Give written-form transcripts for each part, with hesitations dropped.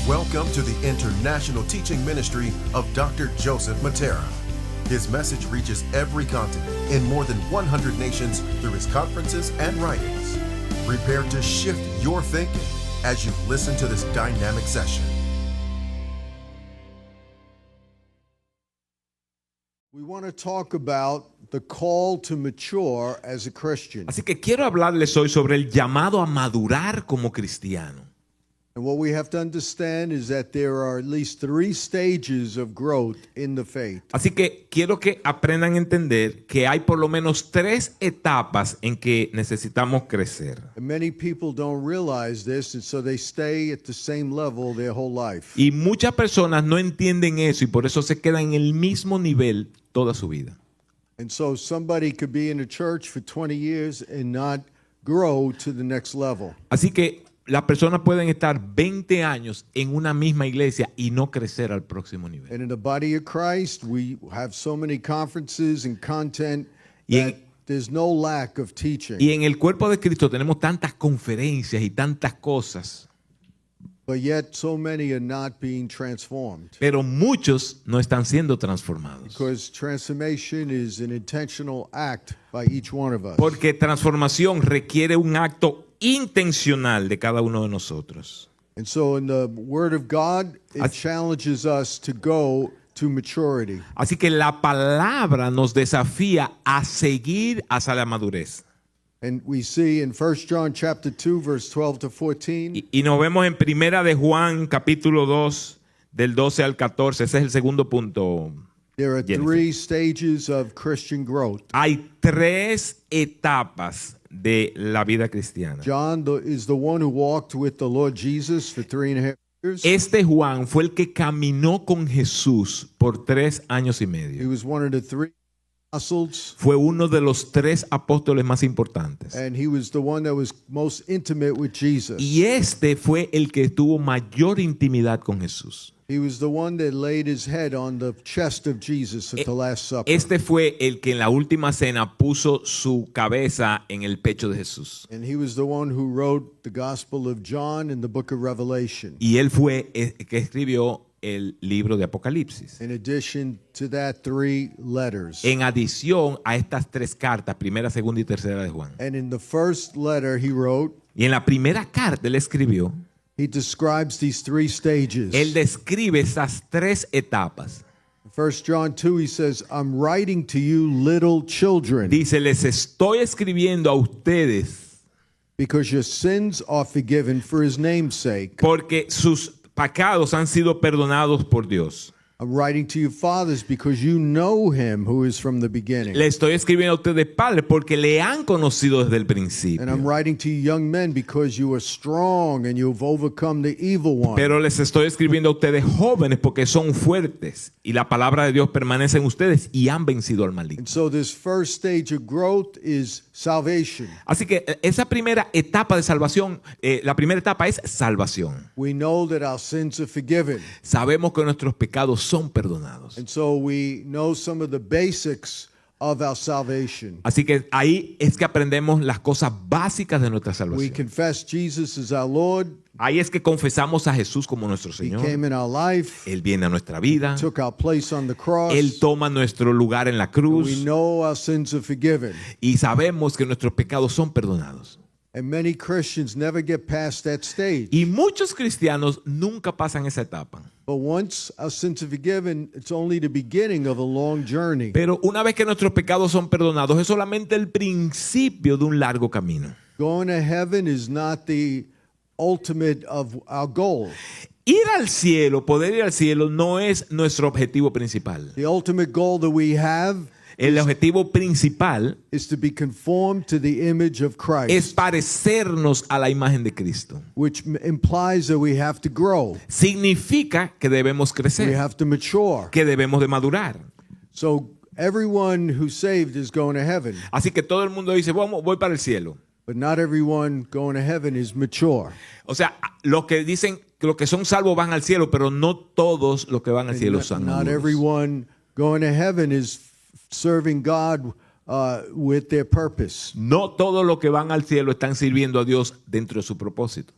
Welcome to the international teaching ministry of Dr. Joseph Matera. His message reaches every continent in more than 100 nations through his conferences and writings. Prepare to shift your thinking as you listen to this dynamic session. We want to talk about the call to mature as a Christian. Así que quiero hablarles hoy sobre el llamado a madurar como cristiano. And what we have to understand is that there are at least 3 stages of growth in the faith. Así que quiero que aprendan a entender que hay por lo menos 3 etapas en que necesitamos crecer. And many people don't realize this, and so they stay at the same level their whole life. Y muchas personas no entienden eso y por eso se quedan en el mismo nivel toda su vida. And so somebody could be in a church for 20 years and not grow to the next level. Así que las personas pueden estar 20 años en una misma iglesia y no crecer al próximo nivel. And in the body of Christ, we have so many conferences and content Y that en- there's no lack of teaching. Y en el cuerpo de Cristo tenemos tantas conferencias y tantas cosas, But yet so many are not being transformed. pero muchos no están siendo transformados. Because transformation is an intentional act by each one of us. Porque transformación requiere un acto intencional de cada uno de nosotros. And so in the Word of God, it As- challenges us to go to maturity. Así que la palabra nos desafía a seguir hacia la madurez. And we see in 1 John chapter 2, verse 12 to 14, Y nos vemos en Primera de Juan, capítulo 2, del 12 al 14. Ese es el segundo punto. there are Jennifer. 3 stages of Christian growth. Hay 3 etapas de la vida cristiana. John is the one who walked with the Lord Jesus for 3.5 years. Este Juan fue el que caminó con Jesús por 3 años y He medio. was one of the 3 apostles, Fue uno de los 3 apóstoles más importantes. and he was the one that was most intimate with Jesus. Y este fue el que tuvo mayor intimidad con Jesús. He was the one that laid his head on the chest of Jesus at the Last Supper. Este fue el que en la última cena puso su cabeza en el pecho de Jesús. And he was the one who wrote the Gospel of John and the book of Revelation. Y él fue el que escribió el libro de Apocalipsis. In addition to that, 3 letters. En adición a estas 3 cartas, primera, segunda y tercera de Juan. And in the first letter he wrote, Y en la primera carta él escribió, he describes these 3 stages. él describe esas 3 etapas. 1 John 2, he says, I'm writing to you little children, Dice, les estoy escribiendo a ustedes because your sins are forgiven for his name's sake. porque sus pecados han sido perdonados por Dios. I'm writing to you fathers because you know him who is from the beginning. Le estoy escribiendo a ustedes, padres, porque le han conocido desde el principio. And I'm writing to you young men because you are strong and you've overcome the evil one. Pero les estoy escribiendo a ustedes, jóvenes, porque son fuertes y la palabra de Dios permanece en ustedes y han vencido al maligno. And so this first stage of growth is salvation. Así que esa primera etapa de salvación, la primera etapa es salvación. We know that our sins are forgiven. Sabemos que nuestros pecados son perdonados. And so we know some of the basics of our salvation. Así que ahí es que aprendemos las cosas básicas de nuestra We salvación. confess Jesus as our Lord. Ahí es que confesamos a Jesús como nuestro He Señor. came in our life, Él viene a nuestra vida. took our place on the cross. Él toma nuestro lugar en la We cruz. know our sins are forgiven. Y sabemos que nuestros pecados son perdonados. And many Christians never get past that stage. Y muchos cristianos nunca pasan esa etapa. But once our sins are forgiven, it's only the beginning of a long journey. Pero una vez que nuestros pecados son perdonados, es solamente el principio de un largo camino. Going to heaven is not the ultimate of our goal. Ir al cielo, poder ir al cielo, no es nuestro objetivo principal. The ultimate goal that we have El objetivo principal is to be conformed to the image of es Christ, parecernos a la imagen de Cristo. which implies that we have to grow, Significa que debemos we crecer, have to mature. que debemos de madurar. So everyone who's saved is going to heaven, Así que todo el mundo dice, vamos, voy para el cielo. but not everyone going to heaven is mature. O sea, los que dicen que los que son salvos van al cielo, pero no todos los que van al And cielo not, son not maduros. everyone going to heaven is serving God with their purpose. No todos los que van al cielo están sirviendo a Dios dentro de su propósito.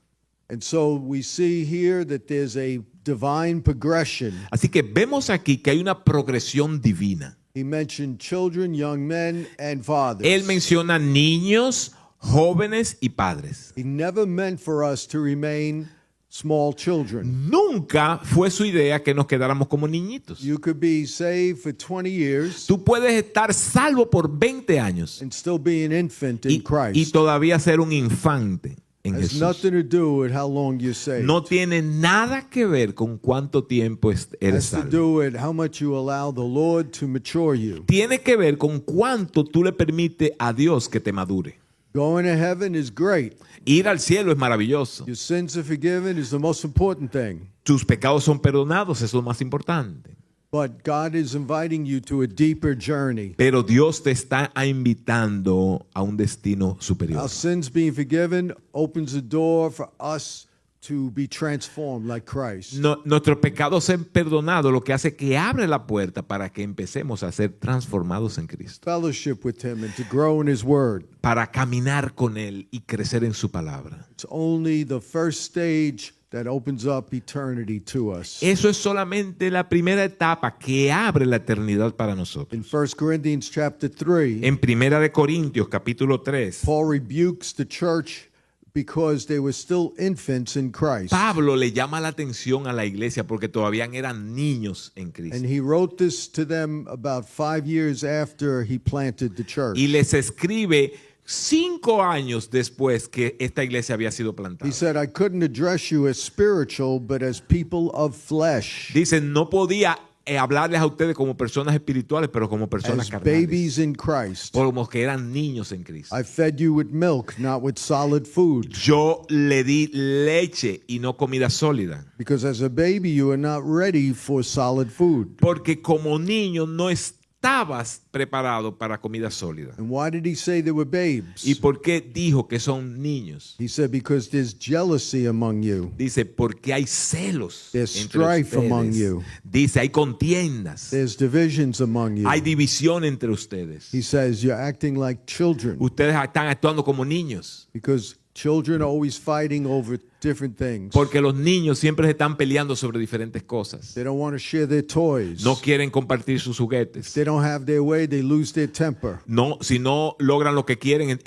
And so we see here that there's a divine progression. Así que vemos aquí que hay una progresión divina. He mentioned children, young men, and fathers. Él menciona niños, jóvenes y padres. He never meant for us to remain small children. Nunca fue su idea que nos quedáramos como niñitos. You could be saved for 20 years Tú puedes estar salvo por 20 años and still be an infant in y Christ. todavía ser un infante en It has Jesús. nothing to do with how long you're saved. No tiene nada que ver con cuánto tiempo It eres has to salvo. do with how much you allow the Lord to mature you. Tiene que ver con cuánto tú le permites a Dios que te madure. Going to heaven is great. Ir al cielo es maravilloso. Your sins are forgiven is the most important thing. Tus pecados son perdonados, eso es lo más importante. But God is inviting you to a deeper journey. Pero Dios te está invitando a un destino superior. Our sins being forgiven opens the door for us to be transformed like Christ. Nuestros pecados ser perdonados, lo que hace que abre la puerta para que empecemos a ser transformados en Cristo, Fellowship with Him and to grow in His Word. para caminar con Él y crecer en su palabra. It's only the first stage that opens up eternity to us. Eso es solamente la primera etapa que abre la eternidad para nosotros. In 1 Corinthians chapter 3, En Primera de Corintios capítulo 3, Paul rebukes the church because they were still infants in Christ. Pablo le llama la atención a la iglesia porque todavía eran niños en And Cristo. he wrote this to them about 5 years after he planted the church. Y les escribe 5 años después que esta iglesia había sido plantada. He said, I couldn't address you as spiritual, but as people of flesh, Dice, no podía hablarles a ustedes como personas espirituales, pero como personas as carnales. babies in Christ. Como que eran niños en Cristo. I fed you with milk, not with solid food. Yo le di leche y no comida sólida. Because as a baby, you are not ready for solid food. Porque como niño no estabas preparado para comida sólida. And why did he say they were babes? ¿Y por qué dijo que son niños? He said, because there's jealousy among you. Dice, porque hay celos There's entre strife among ustedes. you. Dice, hay contiendas. There's divisions among you. Hay división entre ustedes. He says, you're acting like children. Ustedes están actuando como niños. Because children are always fighting over different things. Porque los niños siempre se están peleando sobre diferentes cosas. They don't want to share their toys. No quieren compartir sus If juguetes. they don't have their way, they lose their temper. No, si no logran lo que quieren,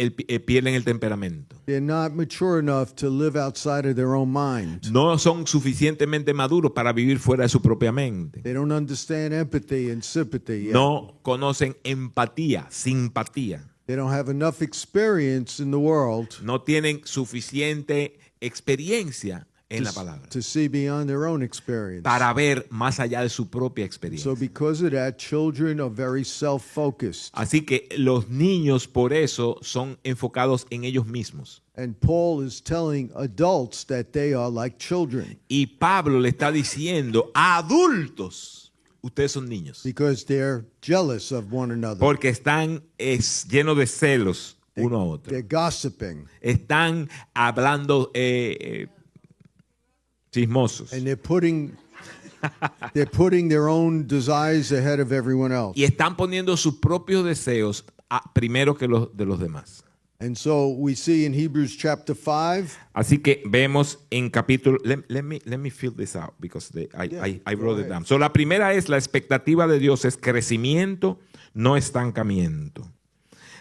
pierden el temperamento. They're not mature enough to live outside of their own mind. No son suficientemente maduros para vivir fuera de su propia mente. They don't understand empathy and sympathy yet. No conocen empatía, simpatía. They don't have enough experience in the world No tienen suficiente experiencia en la palabra to see beyond their own experience. para ver más allá de su propia experiencia. So because of that, children are very self-focused. Así que los niños por eso son enfocados en ellos mismos. And Paul is telling adults that they are like children Y Pablo le está diciendo a adultos, ustedes son niños. because they're jealous of one another. Porque están llenos de celos uno a otro. They're gossiping Están hablando chismosos. and they're putting their own desires ahead of everyone else. Y están poniendo sus propios deseos primero que los de los demás. And so we see in Hebrews chapter 5, Así que vemos en capítulo. Let me fill this out because I wrote it down. So la primera es la expectativa de Dios es crecimiento, no estancamiento.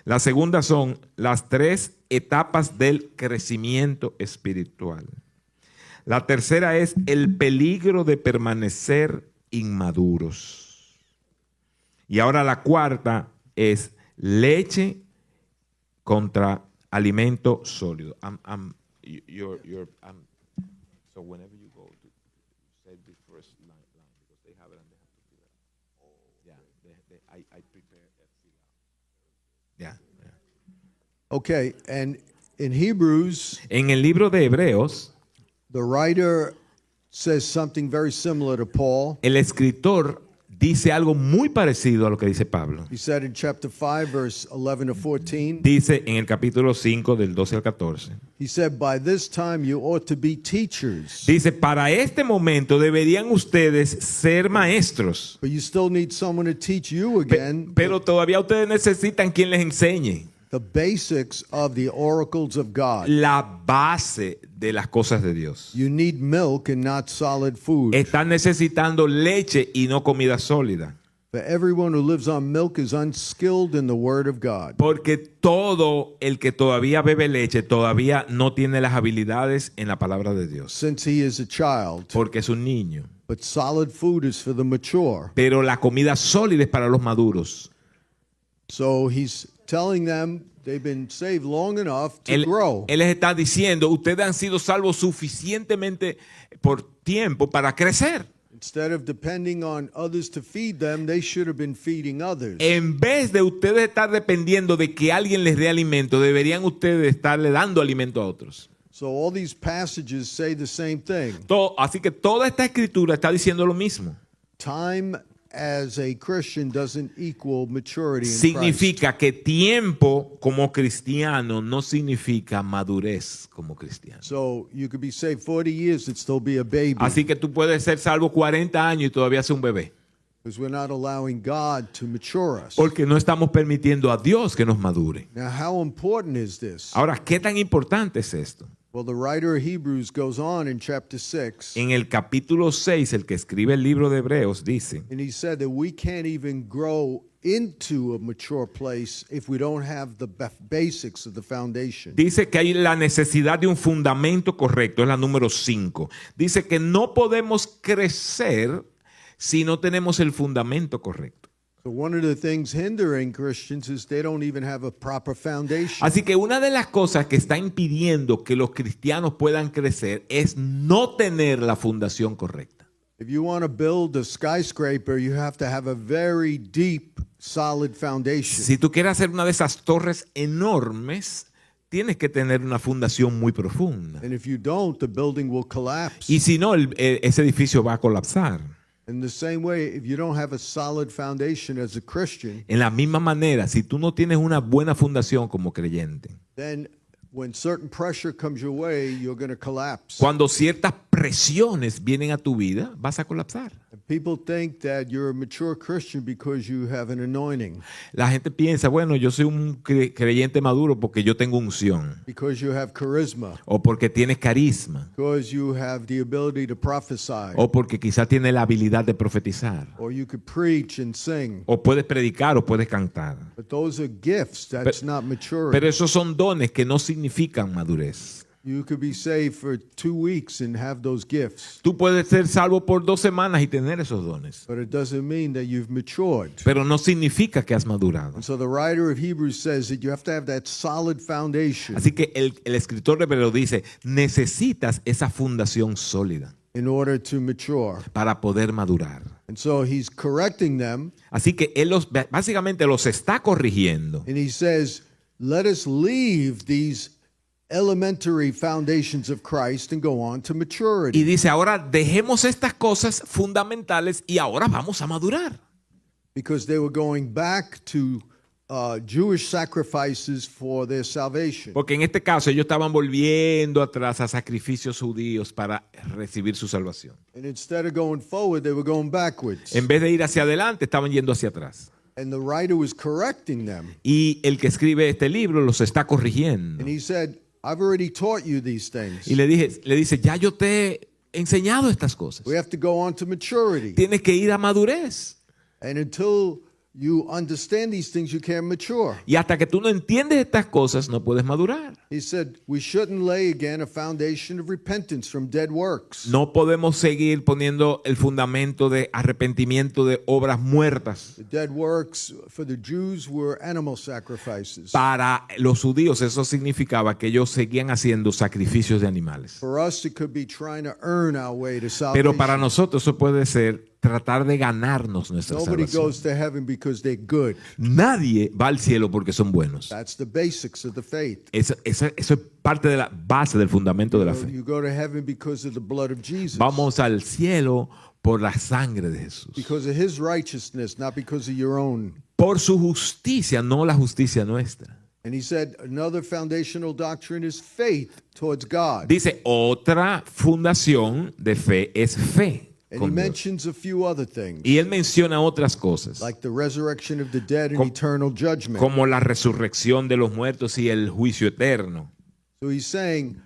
La segunda son las 3 etapas del crecimiento espiritual. La tercera es el peligro de permanecer inmaduros. Y ahora la cuarta es leche contra alimento sólido. So whenever you go to say the first line because they have it and they have to fill it. Yeah, I prepare a fill out. Yeah. okay, and in Hebrews, En el libro de Hebreos, the writer says something very similar to Paul. el escritor dice algo muy parecido a lo que dice Pablo. He said in chapter 5, verse 11 to 14, Dice en el capítulo 5 del 12 al 14. he said, by this time you ought to be teachers, Dice, para este momento deberían ustedes ser maestros, but you still need someone to teach you again pero todavía ustedes necesitan quien les enseñe. the basics of the oracles of God. la base de las cosas de Dios. You need milk and not solid food. Están necesitando leche y no comida sólida. For everyone who lives on milk is unskilled in the word of God. Porque todo el que todavía bebe leche todavía no tiene las habilidades en la palabra de Dios. Since he is a child. Porque es un niño. But solid food is for the mature. Pero la comida sólida es para los maduros. So he's telling them they've been saved long enough to grow. Él les está diciendo, ustedes han sido salvos suficientemente por tiempo para crecer. Instead of depending on others to feed them, they should have been feeding others. En vez de ustedes estar dependiendo de que alguien les dé alimento, deberían ustedes estarle dando alimento a otros. So all these passages say the same thing. Así que toda esta escritura está diciendo lo mismo. Time as a Christian doesn't equal maturity in Significa que tiempo como cristiano no significa madurez como cristiano. Christ. So you could be saved 40 years and still be a baby. Así que tú puedes ser salvo 40 años y todavía ser un bebé. Because we're not allowing God to mature us. Porque no estamos permitiendo a Dios que nos madure. Now, how important is this? Ahora, ¿qué tan importante es esto? Well, the writer of Hebrews goes on in chapter 6. En el capítulo 6, el que escribe el libro de Hebreos dice, And he said that we can't even grow into a mature place if we don't have the basics of the foundation. dice que hay la necesidad de un fundamento correcto, es la número 5. Dice que no podemos crecer si no tenemos el fundamento correcto. So one of the things hindering Christians is they don't even have a proper foundation. Así que una de las cosas que está impidiendo que los cristianos puedan crecer es no tener la fundación correcta. If you want to build a skyscraper, you have to have a very deep, solid foundation. Si tú quieres hacer una de esas torres enormes, tienes que tener una fundación muy profunda. And if you don't, the building will collapse. Y si no, ese edificio va a colapsar. In the same way, if you don't have a solid foundation as a Christian, En la misma manera, si tú no tienes una buena fundación como creyente, then when certain pressure comes your way, you're going to collapse. cuando ciertas presiones vienen a tu vida, vas a colapsar. And people think that you're a mature Christian because you have an anointing, La gente piensa, bueno, yo soy un creyente maduro porque yo tengo unción, because you have charisma, o porque tienes carisma, because you have the ability to prophesy, o porque quizás tienes la habilidad de profetizar, or you could preach and sing. o puedes predicar o puedes cantar. But those are gifts. That's not maturity. Pero esos son dones que no significan madurez. You could be saved for 2 weeks and have those gifts, Tú puedes ser salvo por 2 semanas y tener esos dones, but it doesn't mean that you've matured. pero no significa que has madurado. And so the writer of Hebrews says that you have to have that solid foundation Así que el escritor de Hebreos dice, necesitas esa fundación sólida in order to mature. para poder madurar. And so he's correcting them, Así que él básicamente los está corrigiendo. and he says, let us leave these elementary foundations of Christ and go on to Y maturity. dice, ahora dejemos estas cosas fundamentales y ahora vamos a madurar. Because they were going back to Jewish sacrifices for their salvation. Porque en este caso ellos estaban volviendo atrás a sacrificios judíos para recibir su salvación. And instead of going forward, they were going backwards. En vez de ir hacia adelante, estaban yendo hacia atrás. And the writer was correcting them. Y el que escribe este libro los está corrigiendo. And he said, I've already taught you these things. Y le dice, ya yo te he enseñado estas cosas. We have to go on to maturity. Tienes que ir a madurez. And until you understand these things, you can't mature. Y hasta que tú no entiendes estas cosas, no puedes madurar. He said, we shouldn't lay again a foundation of repentance from dead works. No podemos seguir poniendo el fundamento de arrepentimiento de obras muertas. The dead works for the Jews were animal sacrifices. Para los judíos eso significaba que ellos seguían haciendo sacrificios de animales. For us, it could be trying to earn our way to salvation. Pero para nosotros eso puede ser tratar de ganarnos nuestra Nobody salvación. goes to heaven because they're good. Nadie va al cielo porque son buenos. That's the basics of the faith. Eso es parte de la base del fundamento de la fe. You go to heaven because of the blood of Jesus. Vamos al cielo por la sangre de Jesús. Because of his righteousness, not because of your own. Por su justicia, no la justicia nuestra. And he said another foundational doctrine is faith towards God. Dice, otra fundación de fe es fe And he con Dios. mentions a few other things, Y él menciona otras cosas, like the resurrection of the dead and Com- eternal judgment. como la resurrección de los muertos y el juicio eterno. So he's saying,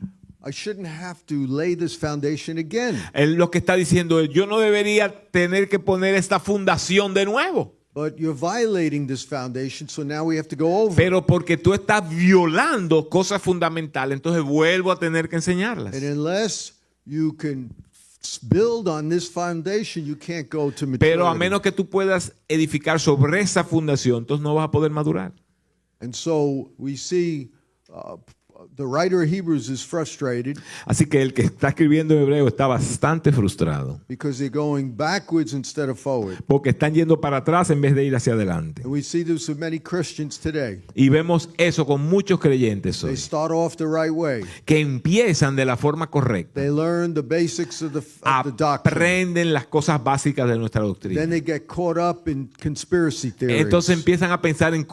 I shouldn't have to lay this foundation again. Él lo que está diciendo es, yo no debería tener que poner esta fundación de nuevo. But you're violating this foundation, so now we have to go over. Pero porque tú estás violando cosas fundamentales, entonces vuelvo a tener que enseñarlas. And unless you can build on this foundation, you can't go to maturity. Pero a menos que tú puedas edificar sobre esa fundación, entonces no vas a poder madurar. And so we see the writer of Hebrews is frustrated Así que el que está escribiendo en hebreo está bastante frustrado, because they're going backwards instead of forward. porque están yendo para atrás en vez de ir hacia adelante. And we see this with many Christians today. Y vemos eso con muchos creyentes They hoy, start off the right way. que empiezan de la forma correcta, They learn the basics of the doctrine. aprenden las cosas básicas de nuestra Then doctrina. they get caught up in conspiracy theories. Entonces empiezan a pensar en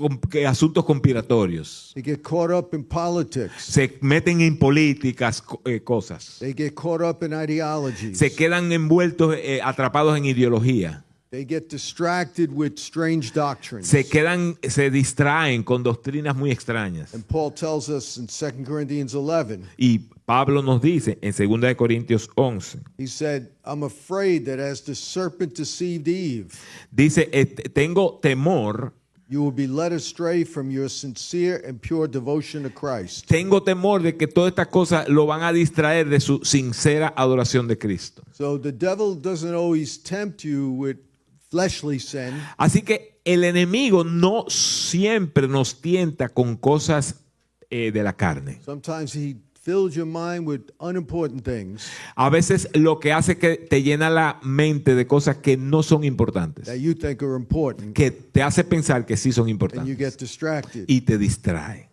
asuntos conspiratorios. They get caught up in politics. Se meten en políticas, cosas. They get caught up in ideologies. Se quedan envueltos, atrapados en ideología. They get distracted with strange doctrines. Se distraen con doctrinas muy extrañas. And Paul tells us in 2 Corinthians 11, Y Pablo nos dice en 2 de Corintios 11, he said, I'm afraid that as the serpent deceived Eve, dice, tengo temor, you will be led astray from your sincere and pure devotion to Christ. tengo temor de que todas estas cosas lo van a distraer de su sincera adoración de Cristo. So the devil doesn't always tempt you with fleshly sin. Así que el enemigo no siempre nos tienta con cosas de la carne. Sometimes he fills your mind with unimportant things A veces lo que hace que te llena la mente de cosas que no son importantes, that you think are important, que te hace pensar que sí son and you importantes get distracted. y te distrae.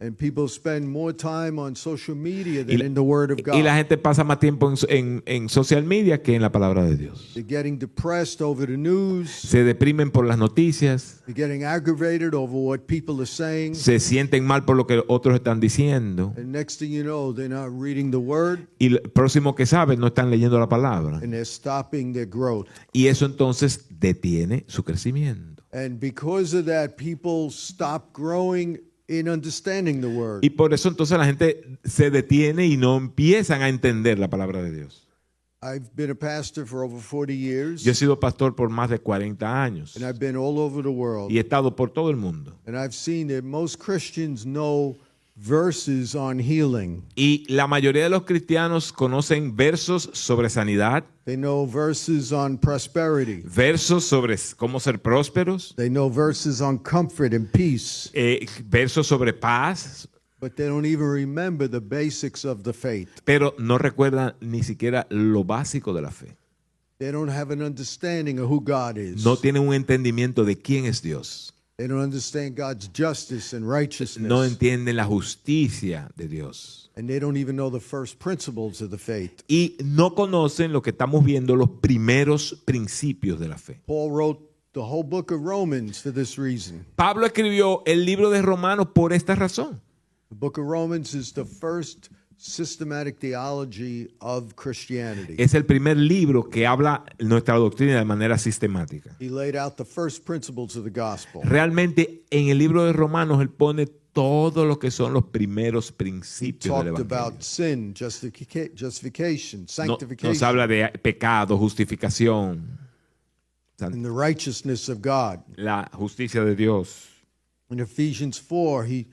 And people spend more time on social media than in the Word of Y la God. gente pasa más tiempo en social media que en la palabra de Dios. They're getting depressed over the news. Se deprimen por las noticias, They're getting aggravated over what people are saying. se sienten mal por lo que otros están diciendo, And next thing you know, they're not reading the Word y lo próximo que saben no están leyendo la palabra. and they're stopping their growth. Y eso entonces detiene su crecimiento. And because of that, people stop growing in understanding the Word. Y por eso entonces la gente se detiene y no empiezan a entender la palabra de Dios. I've been a pastor for over 40 years, Yo he sido pastor por más de 40 años and I've been all over the world. y he estado por todo el mundo. And I've seen that most Christians know verses on healing. Y la mayoría de los cristianos conocen versos sobre sanidad, They know verses on prosperity. versos sobre cómo ser prósperos, They know verses on comfort and peace. versos sobre paz, But they don't even remember the basics of the faith. pero no recuerdan ni siquiera lo básico de la fe. They don't have an understanding of who God is. No tienen un entendimiento de quién es Dios. They don't understand God's justice and righteousness. No entienden la justicia de Dios. And they don't even know the first principles of the faith. Y no conocen lo que estamos viendo, los primeros principios de la fe. Paul wrote the whole book of Romans for this reason. Pablo escribió el libro de Romanos por esta razón. The book of Romans is the first systematic theology of Christianity. Es el primer libro que habla nuestra doctrina de manera sistemática. He laid out the first principles of the gospel. Realmente en el libro de Romanos él pone todo lo que son los primeros He principios del talked evangelio. about sin, justification, No- sanctification, nos habla de pecado, justificación, and the righteousness of God. la justicia de Dios. In Ephesians 4, he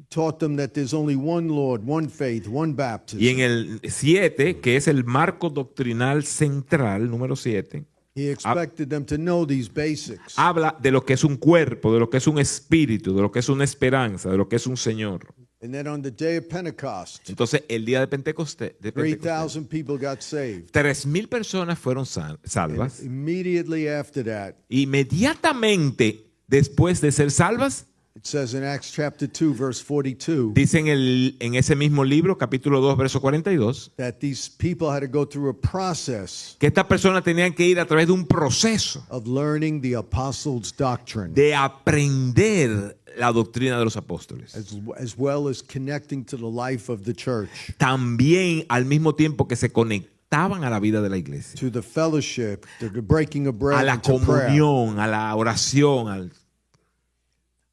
taught them that there's only one Lord, one faith, one baptism. Y en el 7, que es el marco doctrinal central, número 7, He expected them to know these basics. habla de lo que es un cuerpo, de lo que es un espíritu, de lo que es una esperanza, de lo que es un Señor. And then on the day of Pentecost, Entonces, el día de Pentecostés, 3,000 people got saved. 3,000 personas fueron And salvas. immediately after that, Inmediatamente después de ser salvas, it says in Acts chapter 2, verse 42, dice en ese mismo libro, capítulo 2, verso 42, that these people had to go through a process que estas personas tenían que ir a través de un proceso of learning the apostles' doctrine, de aprender la doctrina de los apóstoles. as well as connecting to the life of the church. También al mismo tiempo que se conectaban adaptaban a la vida de la iglesia, to the fellowship, to the breaking of bread, a la and to prayer. comunión, a la oración.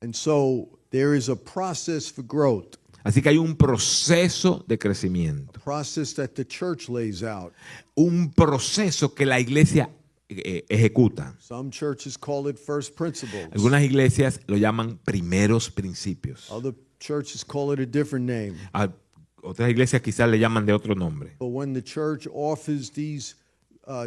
And so there is a process for growth, Así que hay un proceso de crecimiento, a process that the church lays out. un proceso que la iglesia ejecuta. Some churches call it first principles. Algunas iglesias lo llaman primeros principios. Other churches call it a different name. A otras iglesias quizás le llaman de otro nombre. But when the church offers these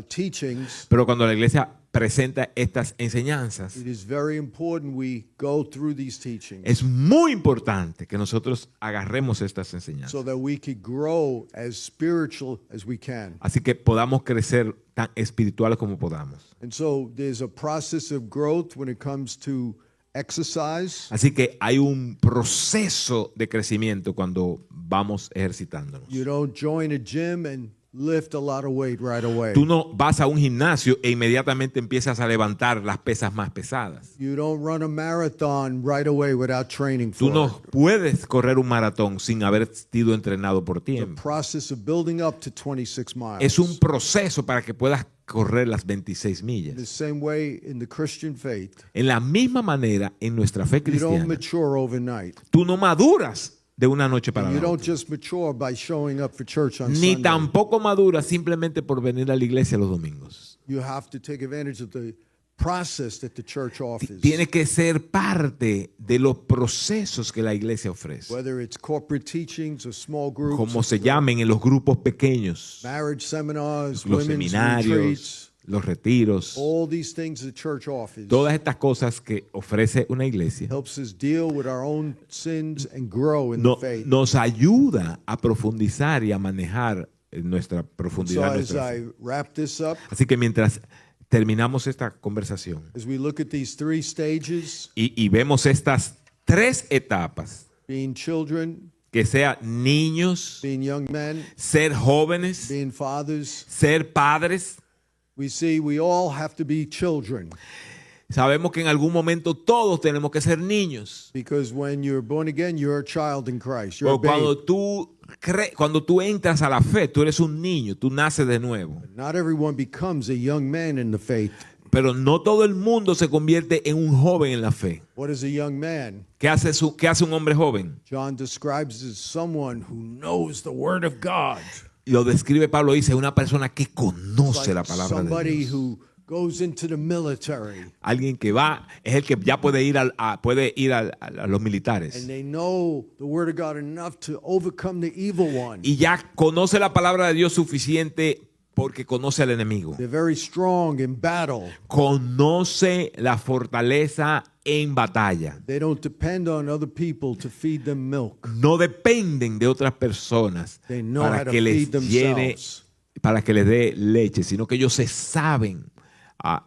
teachings, Pero cuando la iglesia presenta estas enseñanzas, it is very important we go through these teachings es muy importante que nosotros agarremos estas enseñanzas. so that we could grow as spiritual as we can. Así que podamos crecer tan espirituales como podamos. And so there's a process of growth when it comes to exercise. Así que hay un proceso de crecimiento cuando vamos ejercitándonos. You don't join a gym and lift a lot of weight right away. Tú no vas a un gimnasio e inmediatamente empiezas a levantar las pesas más pesadas. You don't run a marathon right away without training Tú for no it. puedes correr un maratón sin haber sido entrenado por The tiempo. process of building up to 26 miles. Es un proceso para que puedas correr las 26 The millas. same way in the Christian faith, En la misma manera, en nuestra fe you don't cristiana, mature overnight. tú no maduras de una noche para You la don't otra. just mature by showing up for church on Ni Sunday. tampoco maduras simplemente por venir a la iglesia los domingos. You have to take advantage of the process that the church offers. Tiene que ser parte de los procesos que la iglesia ofrece. Whether it's corporate teachings or small groups, Como se llamen en los grupos pequeños, marriage seminars, los women's seminarios, retreats, los retiros, all these things the church offers todas estas cosas que ofrece una iglesia, helps us deal with our own sins and grow in no- the faith. nos ayuda a profundizar y a manejar nuestra So profundidad. as Nuestra fe. I wrap this up, Así que mientras terminamos esta conversación as we look at these three stages, y vemos estas tres etapas, being children, que sea niños, being young men, ser jóvenes, being fathers, ser padres, we see we all have to be children. sabemos que en algún momento todos tenemos que ser niños. Because when you're born again, you're a child in Christ. You're a O cuando babe. cuando tú entras a la fe, tú eres un niño, tú naces de nuevo. Not everyone becomes a young man in the faith. Pero no todo el mundo se convierte en un joven en la fe. What is a young man? ¿Qué hace un hombre joven? John describes as someone who knows the word of God. Lo describe Pablo, dice, una persona que It's conoce la like palabra de somebody Dios. who goes into the military Alguien que va, es el que ya puede ir a los militares. and they know the word of God enough to overcome the evil one. Y ya conoce la palabra de Dios suficiente porque conoce al enemigo. They're very strong in battle. Conoce la fortaleza en batalla. They don't depend on other people to feed them milk. No dependen de otras personas They know how para to que les feed llene, themselves. para que les dé leche, sino que ellos se saben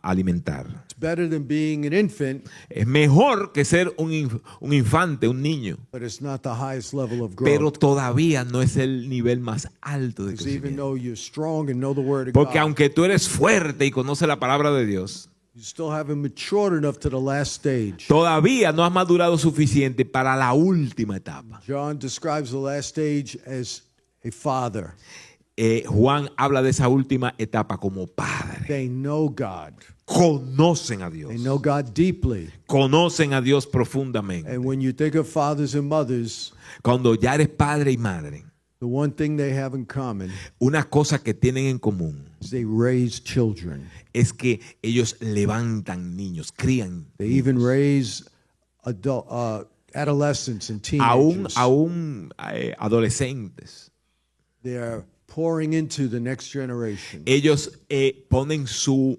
alimentar. It's better than being an infant, Es mejor que ser un infante, un niño, but it's not the highest level of pero growth. todavía no es el nivel más alto de Because even crecimiento. though you're strong and know the word of Porque God, aunque tú eres fuerte y conoces la palabra de Dios, you still haven't matured enough to the last stage. todavía no has madurado suficiente para la última etapa. John describes the last stage as a father. Juan habla de esa última etapa como padre. They know God. Conocen a Dios. They know God deeply. Conocen a Dios profundamente. And when you think of fathers and mothers, Cuando ya eres padre y madre, the one thing they have in common una cosa que tienen en común is they raise children. es que ellos levantan niños, crían They even raise adolescents and teenagers. aún adolescentes. They are pouring into the next generation. Ellos ponen su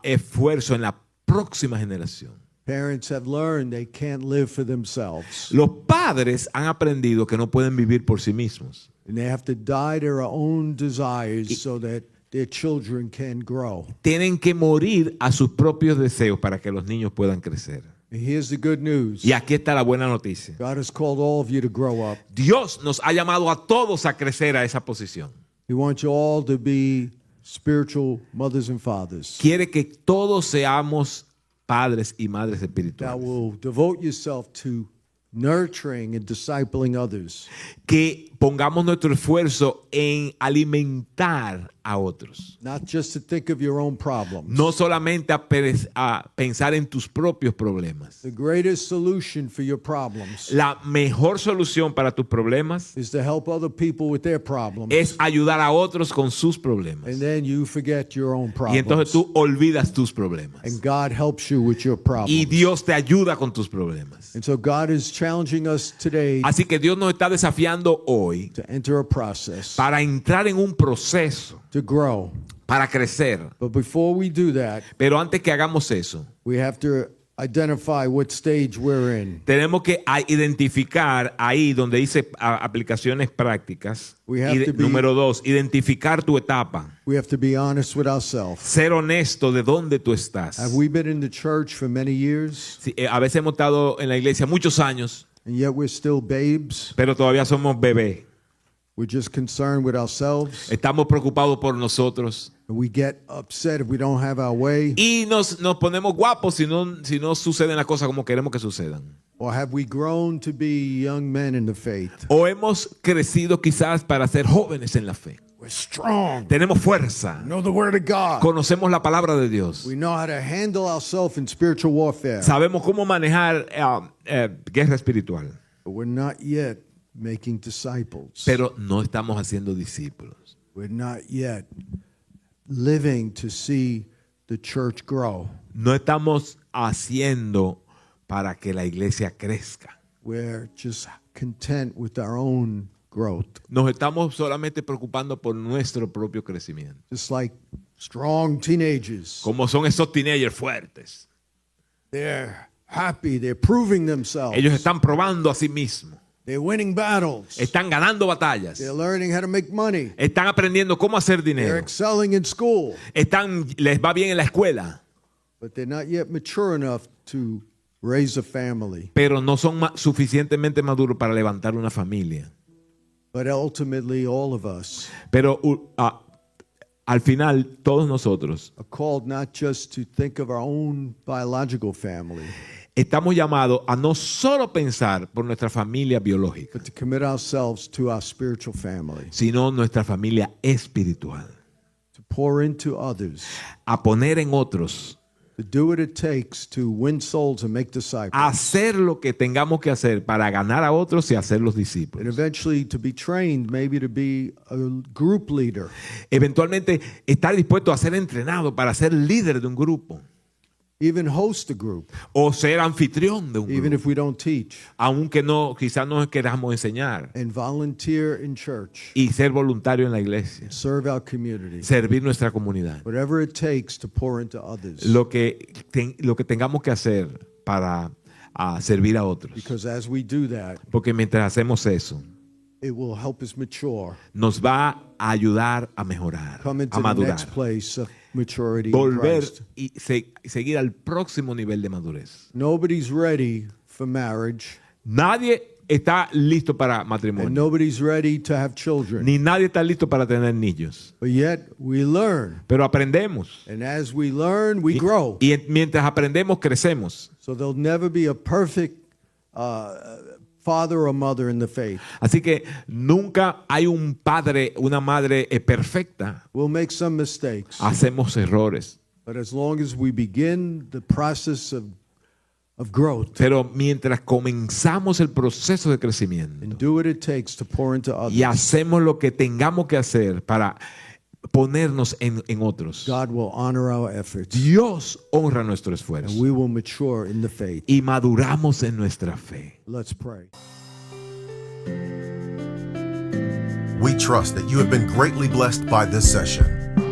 esfuerzo en la próxima generación. Parents have learned they can't live for themselves. Los padres han aprendido que no pueden vivir por sí mismos. And they have to die their own desires so that their children can grow. Tienen que morir a sus propios deseos para que los niños puedan crecer. And here's the good news. Y aquí está la buena noticia. God has called all of you to grow up. Dios nos ha llamado a todos a crecer a esa posición. He wants you all to be spiritual mothers and fathers Quiere que todos seamos padres y madres that espirituales. will devote yourself to nurturing and discipling others. Que pongamos nuestro esfuerzo en alimentar a otros. not just to think of your own problems. No solamente a pensar en tus propios problemas. The greatest solution for your problems La mejor solución para tus problemas is to help other people with their problems. es ayudar a otros con sus problemas. And then you forget your own Y entonces problems. tú olvidas tus problemas. And God helps you with your problems. Y Dios te ayuda con tus problemas. And so God is challenging us today Así que Dios nos está desafiando hoy to enter a process, para entrar en un proceso, to grow. para crecer. But before we do that, Pero antes que hagamos eso, we have to identify what stage we're in. tenemos que identificar ahí donde dice aplicaciones prácticas. We have to be- Número 2, identificar tu etapa. We have to be honest with ourselves. Ser honesto de dónde tú estás. Have we been in the church for many years, Sí, a veces hemos estado en la iglesia muchos años, and yet we're still babes? pero todavía somos bebés. We're just concerned with ourselves, Estamos preocupados por nosotros. and we get upset if we don't have our way. Y nos ponemos guapos si no suceden las cosas como queremos que sucedan. Or have we grown to be young men in the faith? O hemos crecido quizás para ser jóvenes en la fe. We're strong. Tenemos fuerza. Know the word of God. Conocemos la palabra de Dios. We know how to handle ourselves in spiritual warfare. Sabemos cómo manejar guerra espiritual. But we're not yet making disciples. Pero no estamos haciendo discípulos. We're not yet living to see the church grow. No estamos haciendo para que la iglesia crezca. We're just content with our own growth. Nos estamos solamente preocupando por nuestro propio crecimiento. Just like strong teenagers. Como son esos teenagers fuertes. They're happy. They're proving themselves. Ellos están probando a sí mismos. They're winning battles. Están ganando batallas. They're learning how to make money. Están aprendiendo cómo hacer They're dinero. excelling in school. Les va bien en la escuela, But they're not yet mature enough to raise a family. pero no son suficientemente maduros para levantar una familia. But ultimately, all of us Pero al final, todos nosotros are called not just to think of our own biological family, estamos llamados a no solo pensar por nuestra familia biológica, but to commit ourselves to our spiritual family, sino nuestra familia espiritual. to pour into others, A poner en otros, to do what it takes to win souls and make disciples, hacer lo que tengamos que hacer para ganar a otros y hacerlos and discípulos. eventually to be trained maybe to be a group leader, Eventualmente, estar dispuesto a ser entrenado para ser líder de un grupo even host a group, o ser anfitrión de un even grupo, if we don't teach, aunque quizás no queramos enseñar, and volunteer in church, y ser voluntario en la iglesia, serve our community, servir nuestra comunidad. whatever it takes to pour into others. Lo que tengamos que hacer para servir a otros. Because as we do that, Porque mientras hacemos eso, it will help us mature, nos va a ayudar a mejorar, come into a the madurar, next place of maturity in volver Christ. y seguir al próximo nivel de madurez. Nobody's ready for marriage, Nadie está listo para and matrimonio, nobody's ready to have children. ni nadie está listo para tener niños, But yet we learn, pero aprendemos. and as we learn, we grow. Y mientras aprendemos, crecemos. So there'll never be a perfect father or mother in the faith. Así que nunca hay un padre, una madre perfecta. We'll make some mistakes, Hacemos errores. but as long as we begin the process of growth Pero mientras comenzamos el proceso de crecimiento and do what it takes to pour into y others, hacemos lo que tengamos que hacer para ponernos en otros, God will honor our efforts, Dios honra nuestro and esfuerzo we will mature in the faith. y maduramos en nuestra fe. Let's pray. We trust that you have been greatly blessed by this session.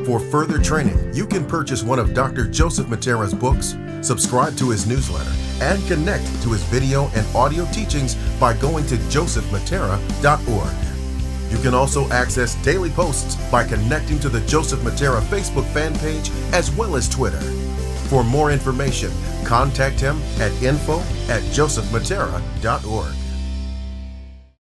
For further training, you can purchase one of Dr. Joseph Matera's books, subscribe to his newsletter, and connect to his video and audio teachings by going to josephmatera.org. You can also access daily posts by connecting to the Joseph Matera Facebook fan page as well as Twitter. For more information, contact him at info@josephmatera.org.